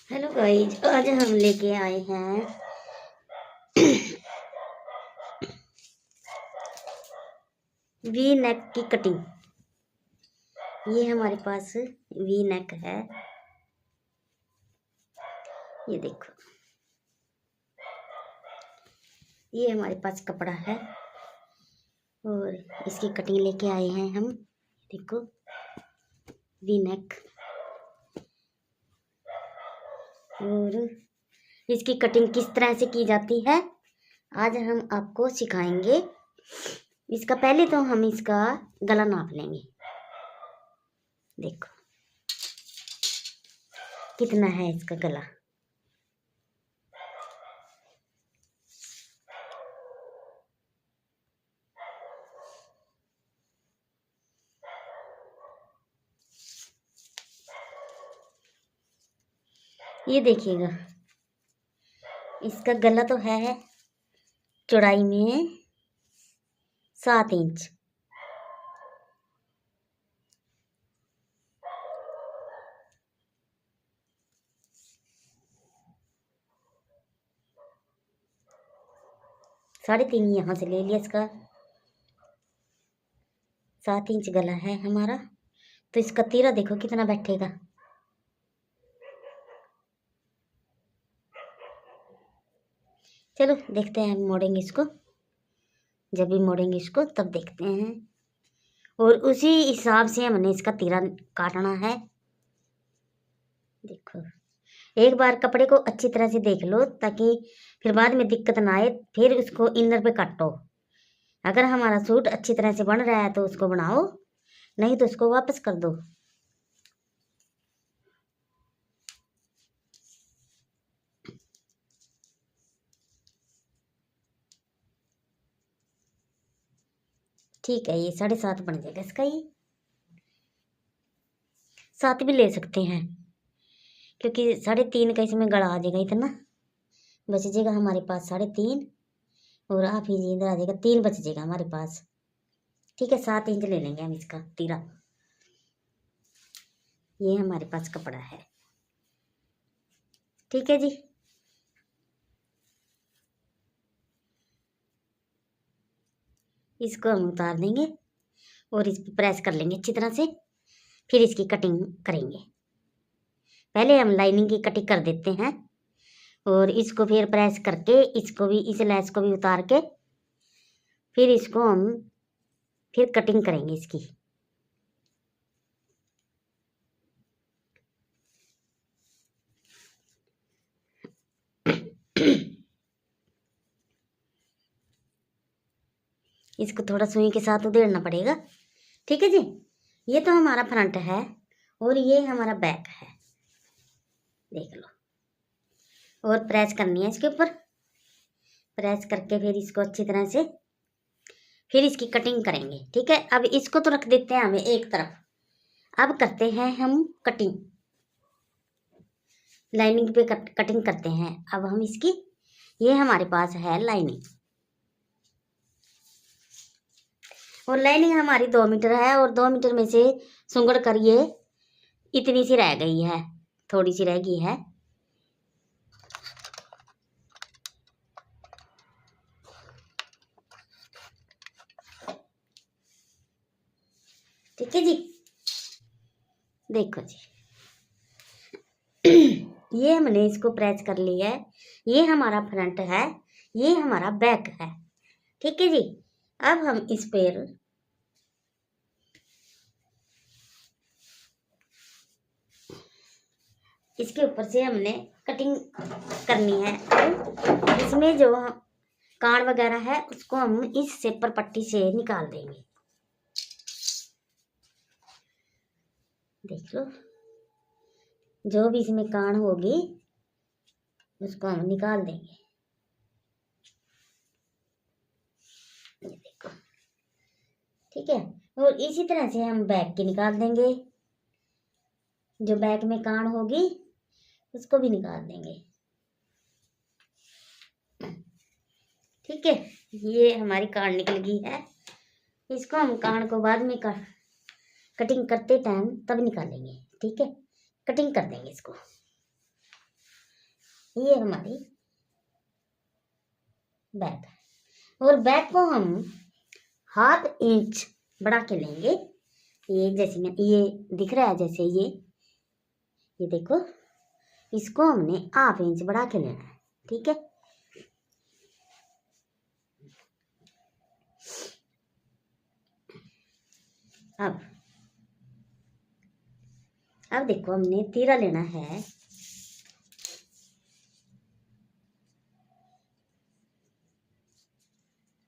Hello guys, आज हम लेके आए हैं वी नेक की कटिंग। ये हमारे पास वी नेक है, ये देखो। ये हमारे पास कपड़ा है और इसकी कटिंग लेके आए हैं हम। देखो, वी नेक। और इसकी कटिंग किस तरह से की जाती है आज हम आपको सिखाएंगे। इसका पहले तो हम इसका गला नाप लेंगे। देखो कितना है इसका गला। ये देखिएगा, इसका गला तो है चौड़ाई में 7 इंच। साढ़े 3 यहाँ से ले लिया। इसका 7 इंच गला है हमारा, तो इसका तीरा देखो कितना बैठेगा। चलो देखते हैं, हम मोड़ेंगे इसको। जब भी मोड़ेंगे इसको तब देखते हैं। और उसी हिसाब से हमने इसका तीरा काटना है। देखो, एक बार कपड़े को अच्छी तरह से देख लो ताकि फिर बाद में दिक्कत ना आए। फिर उसको इनर पे काटो। अगर हमारा सूट अच्छी तरह से बन रहा है तो उसको बनाओ, नहीं तो उसको वापस कर दो। ठीक है, ये 7.5 बन जाएगा इसका। ये 7 भी ले सकते हैं, क्योंकि 3.5 का इसमें गड़ा आ जाएगा। इतना बच जाएगा हमारे पास 3.5। और आप ही इधर आ जाएगा 3 बच जाएगा हमारे पास। ठीक है, 7 इंच ले लेंगे हम इसका तीरा। ये हमारे पास कपड़ा है। ठीक है जी। इसको हम उतार देंगे और इस पर प्रेस कर लेंगे अच्छी तरह से। फिर इसकी कटिंग करेंगे। पहले हम लाइनिंग की कटिंग कर देते हैं और इसको फिर प्रेस करके इसको भी, इस लेस को भी उतार के फिर इसको हम फिर कटिंग करेंगे इसकी। इसको थोड़ा सुई के साथ उधेड़ना पड़ेगा। ठीक है जी। ये तो हमारा फ्रंट है और ये हमारा बैक है, देख लो। और प्रेस करनी है इसके ऊपर। प्रेस करके फिर इसको अच्छी तरह से फिर इसकी कटिंग करेंगे। ठीक है, अब इसको तो रख देते हैं हमें एक तरफ। अब करते हैं हम कटिंग। लाइनिंग पे कटिंग करते हैं अब हम इसकी। ये हमारे पास है लाइनिंग, और लाइनिंग हमारी 2 मीटर है। और 2 मीटर में से सुंगड़ कर ये इतनी सी रह गई है, थोड़ी सी रह गई है। ठीक है जी। देखो जी, ये हमने इसको प्रेस कर लिया है। ये हमारा फ्रंट है, ये हमारा बैक है। ठीक है जी। अब हम इस पर इसके ऊपर से हमने कटिंग करनी है। और इसमें जो कान वगैरह है उसको हम इस सेपर पट्टी से निकाल देंगे। देख लो, जो भी इसमें कान होगी उसको हम निकाल देंगे। ये देखो, ठीक है। और इसी तरह से हम बैक की निकाल देंगे। जो बैक में कान होगी उसको भी निकाल देंगे। ठीक है, ये हमारी कान निकल गई है। इसको हम कान को बाद में कटिंग करते टाइम तब निकालेंगे। ठीक है, कटिंग कर देंगे इसको। ये हमारी बैक है। और बैक को हम 1/2 इंच बढ़ा के लेंगे। ये जैसे मैं ये दिख रहा है, जैसे ये देखो, इसको हमने 1/2 इंच बढ़ा के लेना है। ठीक है, अब देखो हमने तीरा लेना है।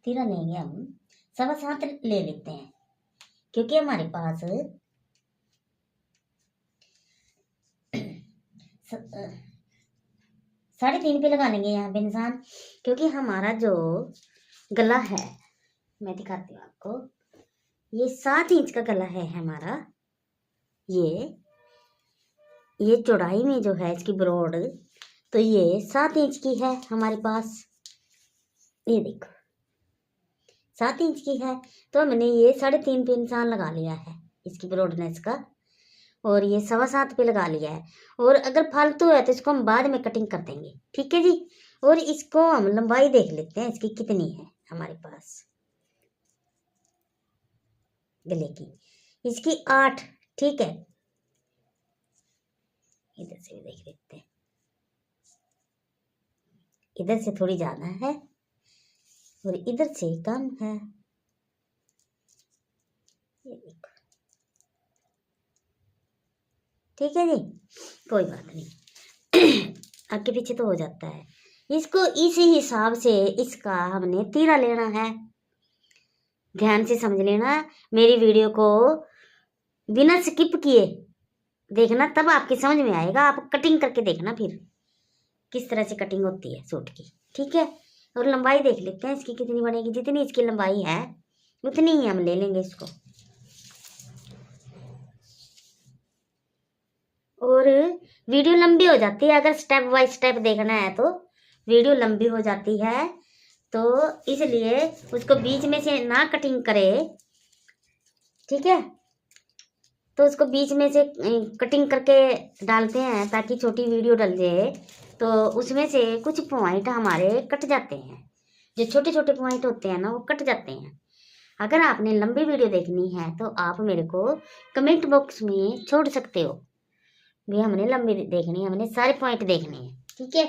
तीरा लेंगे हम 7.25 ले लेते हैं, क्योंकि हमारे पास 3.5 पे लगा लेंगे यहाँ पे निशान, क्योंकि हमारा जो गला है, मैं दिखाती हूँ आपको, ये 7 इंच का गला है हमारा। ये चौड़ाई में जो है इसकी ब्रॉड, तो ये 7 इंच की है हमारे पास। ये देखो 7 इंच की है, तो हमने ये 3.5 पे निशान लगा लिया है इसकी ब्रॉडनेस का, और ये 7.25 पे लगा लिया है। और अगर फालतू है तो इसको हम बाद में कटिंग कर देंगे। ठीक है जी। और इसको हम लंबाई देख लेते हैं इसकी कितनी है हमारे पास गले की। इसकी 8। ठीक है, इधर से भी देख लेते हैं, इधर से थोड़ी ज्यादा है और इधर से कम है। ये देखो, ठीक है जी, कोई बात नहीं, आगे पीछे तो हो जाता है। इसको इसी हिसाब से इसका हमने तीरा लेना है। ध्यान से समझ लेना, मेरी वीडियो को बिना स्किप किए देखना, तब आपकी समझ में आएगा। आप कटिंग करके देखना फिर किस तरह से कटिंग होती है सूट की। ठीक है, और लंबाई देख लेते हैं इसकी कितनी बनेगी। जितनी इसकी लंबाई है उतनी ही हम ले लेंगे इसको। और वीडियो लंबी हो जाती है, अगर स्टेप बाय स्टेप देखना है तो वीडियो लंबी हो जाती है, तो इसलिए उसको बीच में से ना कटिंग करे। ठीक है, तो उसको बीच में से कटिंग करके डालते हैं ताकि छोटी वीडियो डल जाए, तो उसमें से कुछ पॉइंट हमारे कट जाते हैं। जो छोटे छोटे पॉइंट होते हैं ना, वो कट जाते हैं। अगर आपने लंबी वीडियो देखनी है तो आप मेरे को कमेंट बॉक्स में छोड़ सकते हो भी हमने लंबी देखनी है, हमने सारे पॉइंट देखने हैं। ठीक है,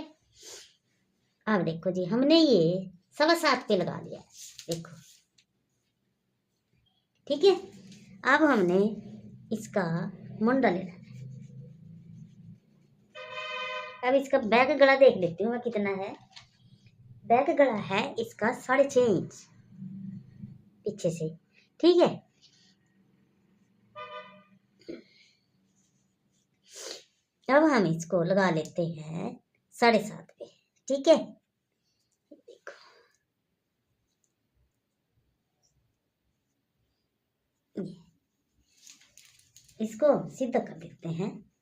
अब देखो जी, हमने ये 7.25 पे लगा लिया, देखो। ठीक है, अब हमने इसका मुंडा लेना है। अब इसका बैक गला देख लेती हूँ मैं कितना है। बैक गला है इसका 6.5 इंच पीछे से। ठीक है, अब हम इसको लगा लेते हैं 7.5 पे। ठीक है, देखो इसको सीधा कर देते हैं।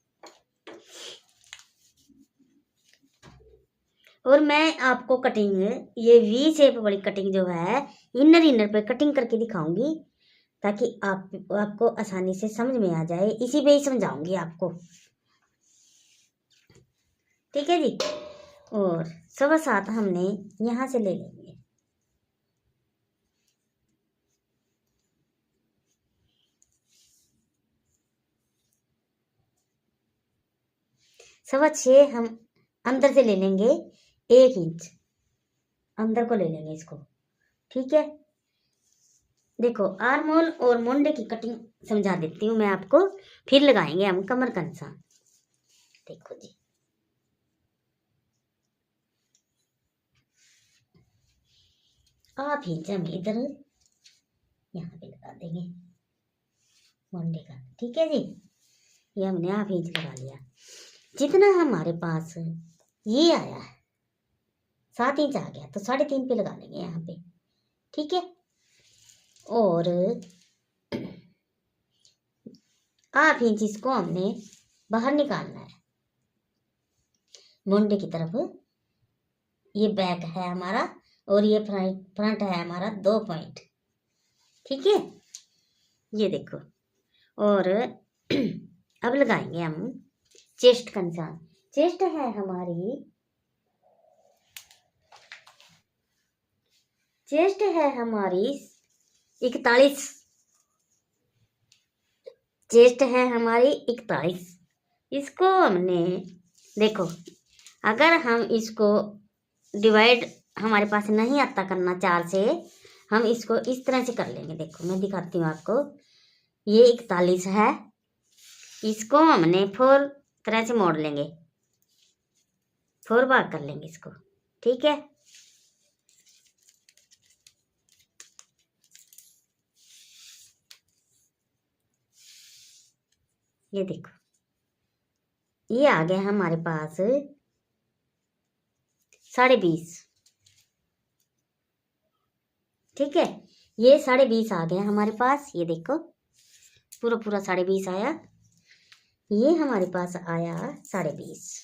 और मैं आपको कटिंग, ये वी शेप वाली कटिंग जो है, इनर पे कटिंग करके दिखाऊंगी, ताकि आपको आसानी से समझ में आ जाए। इसी पे ही समझाऊंगी आपको। ठीक है जी, और 7.25 हमने यहाँ से ले लेंगे। सवा 6 हम अंदर से ले लेंगे, 1 इंच अंदर को ले लेंगे इसको। ठीक है, देखो आर्म होल और मुंडे की कटिंग समझा देती हूँ मैं आपको, फिर लगाएंगे हम कमर का निशान। देखो जी, 1/2 इंच हम इधर यहाँ पे लगा देंगे मुंडे का। ठीक है जी, ये हमने 1/2 इंच लगा लिया। जितना हमारे पास ये आया है 7 इंच आ गया, तो 3.5 पे लगा लेंगे यहाँ पे। ठीक है, और 1/2 इंच इसको हमने बाहर निकालना है मुंडे की तरफ। ये बैक है हमारा और ये फ्रंट है हमारा, 2 पॉइंट। ठीक है, ये देखो। और अब लगाएंगे हम चेस्ट का निशान। चेस्ट है हमारी चेस्ट है हमारी 41, चेस्ट है हमारी 41। इसको हमने देखो, अगर हम इसको डिवाइड हमारे पास नहीं आता करना 4 से, हम इसको इस तरह से कर लेंगे। देखो मैं दिखाती हूँ आपको, ये 41 है, इसको हमने 4 तरह से मोड़ लेंगे, 4 भाग कर लेंगे इसको, ठीक है। ये देखो, ये आ गया हमारे पास 20.5, ठीक है। ये 20.5 आ गया हमारे पास, ये देखो पूरा 20.5 आया, ये हमारे पास आया 20.5।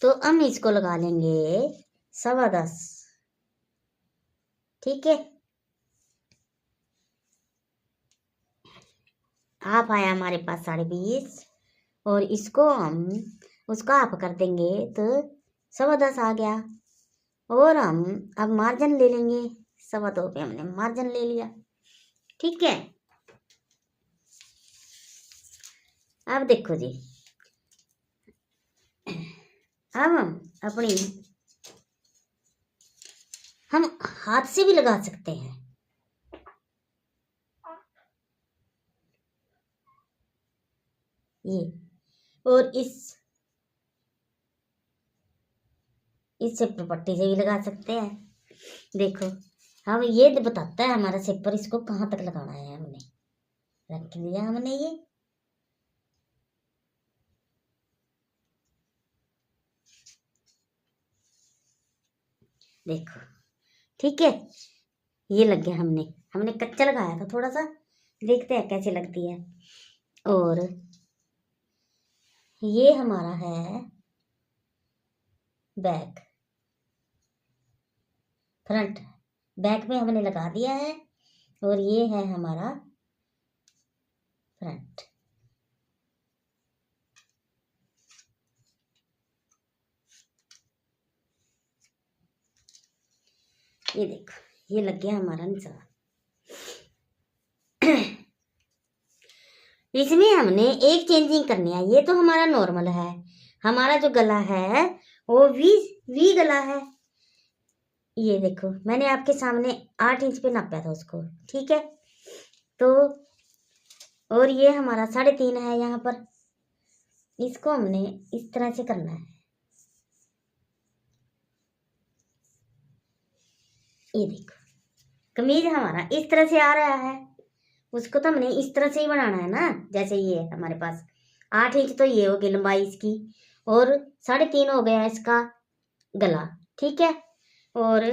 तो हम इसको लगा लेंगे 10.25, ठीक है। हाफ आया हमारे पास 20.5, और इसको हम उसका हाफ कर देंगे तो 10.25 आ गया। और हम अब मार्जिन ले लेंगे, 2.25 पे हमने मार्जिन ले लिया, ठीक है। अब देखो जी, अब हम हाथ से भी लगा सकते हैं, ये, और इससे पट्टी से भी लगा सकते हैं। देखो हम ये बताता है हमारा सेपर, इसको कहाँ तक लगाना है, हमने रख लिया हमने ये। देखो ठीक है, ये लग गया, हमने कच्चा लगाया था थोड़ा सा, देखते हैं कैसे लगती है। और ये हमारा है बैक, फ्रंट, बैक में हमने लगा दिया है, और ये है हमारा फ्रंट। ये देखो, ये लग गया हमारा निशान। इसमें हमने एक चेंजिंग करनी है, ये तो हमारा नॉर्मल है, हमारा जो गला है वो वी गला है। ये देखो मैंने आपके सामने 8 इंच पे नापा था उसको, ठीक है। तो और ये हमारा 3.5 है यहाँ पर, इसको हमने इस तरह से करना है। ये देखो कमीज हमारा इस तरह से आ रहा है, उसको तो हमने इस तरह से ही बनाना है ना। जैसे ये हमारे पास 8 इंच तो ये होगी लंबाई इसकी, और 3.5 हो गया इसका गला, ठीक है। और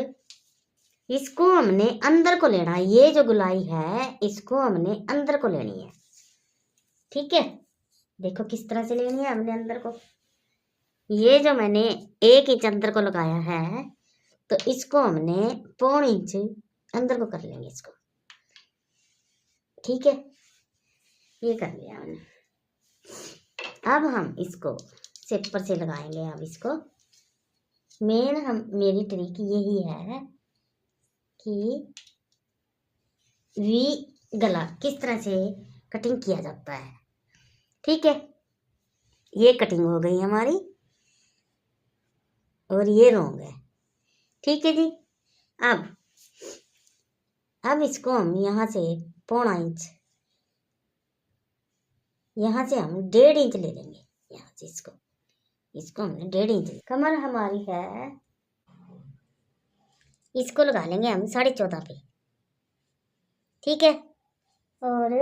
इसको हमने अंदर को लेना है, ये जो गुलाई है इसको हमने अंदर को लेनी है, ठीक है। देखो किस तरह से लेनी है हमने अंदर को, ये जो मैंने 1 इंच अंदर को लगाया है, तो इसको हमने 1.25 इंच अंदर को कर लेंगे इसको, ठीक है। ये कर लिया हमने। अब हम इसको सेपर से लगाएंगे। अब इसको मेरी ट्रिक यही है कि वी गला किस तरह से कटिंग किया जाता है, ठीक है। ये कटिंग हो गई हमारी, और ये रोंग है, ठीक है जी। अब इसको हम यहाँ से 1.25 इंच, यहाँ से हम 1.5 इंच ले लेंगे, यहाँ से इसको हमने 1.5 इंच। कमर हमारी है, इसको लगा लेंगे हम 14.5 पे, ठीक है। और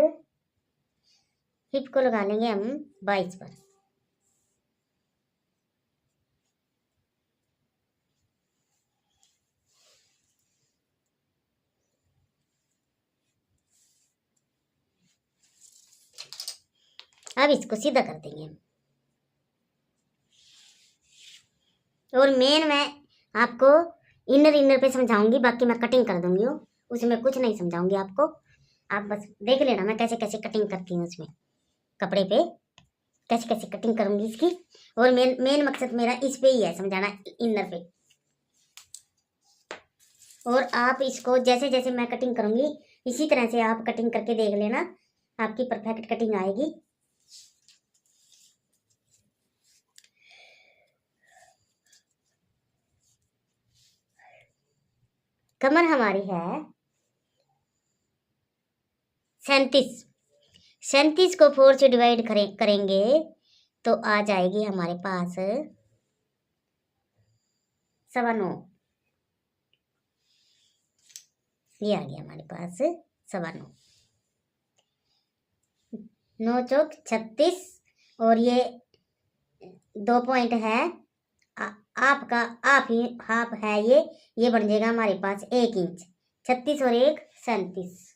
हिप को लगा लेंगे हम 22 पर। अब इसको सीधा कर देंगे हम। और मेन मैं आपको इनर पे समझाऊंगी, बाकी मैं कटिंग कर दूंगी, उसमें कुछ नहीं समझाऊंगी आपको। आप बस देख लेना मैं कैसे कैसे कटिंग करती हूँ, उसमें कपड़े पे कैसे कैसे कटिंग करूंगी इसकी। और मेन मकसद मेरा इस पे ही है, समझाना, इनर पे। और आप इसको जैसे जैसे मैं कटिंग करूँगी इसी तरह से आप कटिंग करके देख लेना, आपकी परफेक्ट कटिंग आएगी। कमर हमारी है 37। 37 को 4 से डिवाइड करेंगे तो आ जाएगी हमारे पास 9.25। ये आ गया हमारे पास 9.25। 9 चौक 36 और ये 2 पॉइंट है आपका, आप ही हाफ है ये बन जाएगा हमारे पास 1 इंच। 36 और 1 37,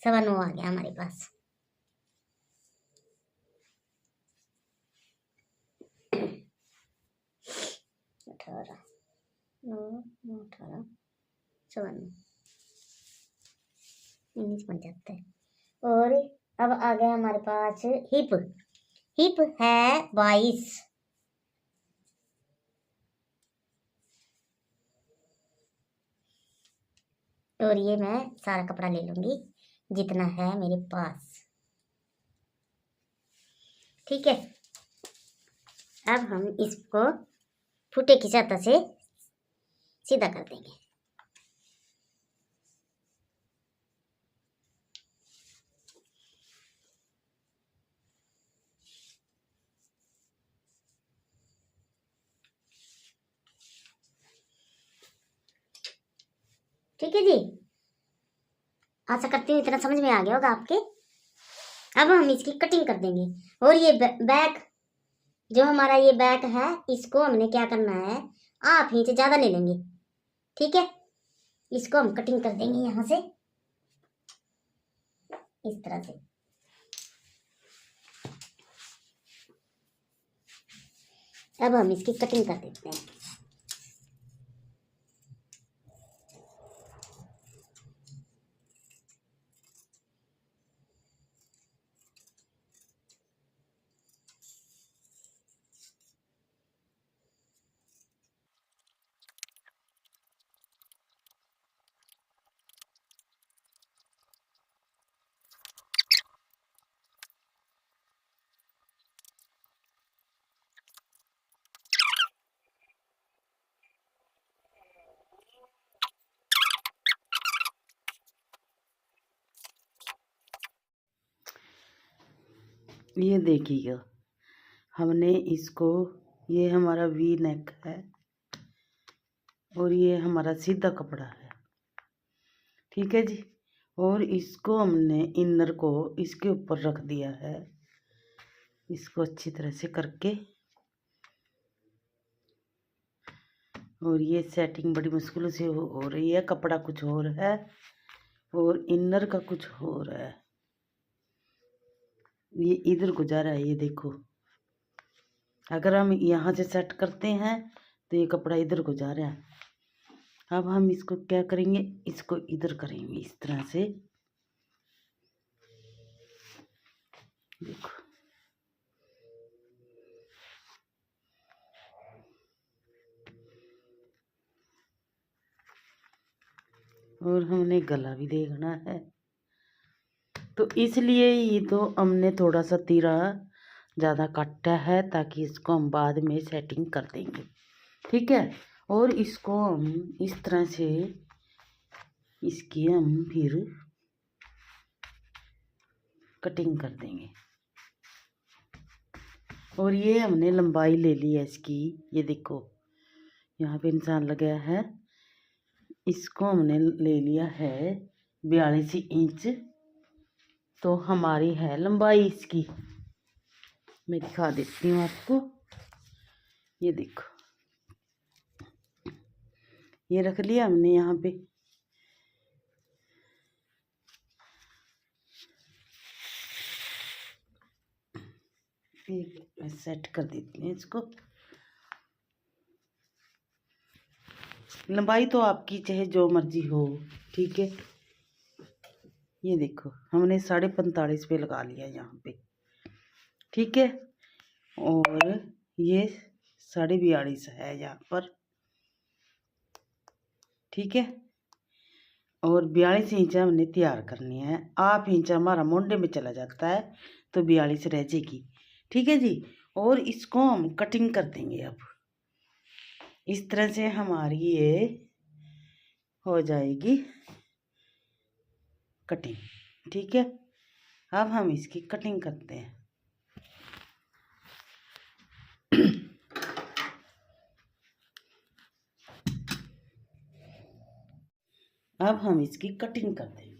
9.25 आ गया हमारे पास। अठारह 18 54 19 75। और अब आ गया हमारे पास हिप। हिप है 22। और ये मैं सारा कपड़ा ले लूंगी जितना है मेरे पास, ठीक है। अब हम इसको फुटे की सहायता से सीधा कर देंगे। ठीक है जी, आशा करती हूँ इतना समझ में आ गया होगा आपके। अब हम इसकी कटिंग कर देंगे। और ये बैक, जो हमारा ये बैक है, इसको हमने क्या करना है, 1/2 इंच ज्यादा ले लेंगे, ठीक है। इसको हम कटिंग कर देंगे यहां से इस तरह से। अब हम इसकी कटिंग कर देते हैं। ये देखिएगा, हमने इसको, ये हमारा वी नेक है और ये हमारा सीधा कपड़ा है, ठीक है जी। और इसको हमने इनर को इसके ऊपर रख दिया है, इसको अच्छी तरह से करके। और ये सेटिंग बड़ी मुश्किल से हो रही है, कपड़ा कुछ और है और इनर का कुछ और है। ये इधर गुजारा है, ये देखो, अगर हम यहाँ से सेट करते हैं तो ये कपड़ा इधर गुजारा है। अब हम इसको क्या करेंगे, इसको इधर करेंगे इस तरह से, देखो। और हमने गला भी देखना है, तो इसलिए ये तो हमने थोड़ा सा तीरा ज़्यादा काटा है ताकि इसको हम बाद में सेटिंग कर देंगे, ठीक है। और इसको हम इस तरह से, इसकी हम फिर कटिंग कर देंगे। और ये हमने लंबाई ले ली है इसकी, ये देखो यहाँ पे निशान लगा है, इसको हमने ले लिया है 42 इंच। तो हमारी है लंबाई इसकी, मैं दिखा देती हूँ आपको, ये देखो, ये रख लिया हमने यहाँ पे। मैं सेट कर देती हूँ इसको। लंबाई तो आपकी चाहे जो मर्जी हो, ठीक है। ये देखो हमने 45.5 पे लगा लिया यहाँ पे, ठीक है। और ये 42.5 है यहाँ पर, ठीक है। और 42 इंच हमने तैयार करनी है। 1/2 इंच हमारा मोंडे में चला जाता है तो 42 रह जाएगी। ठीक है जी। और इसको हम कटिंग कर देंगे। अब इस तरह से हमारी ये हो जाएगी कटिंग। ठीक है। अब हम इसकी कटिंग करते हैं। अब हम इसकी कटिंग कर देंगे।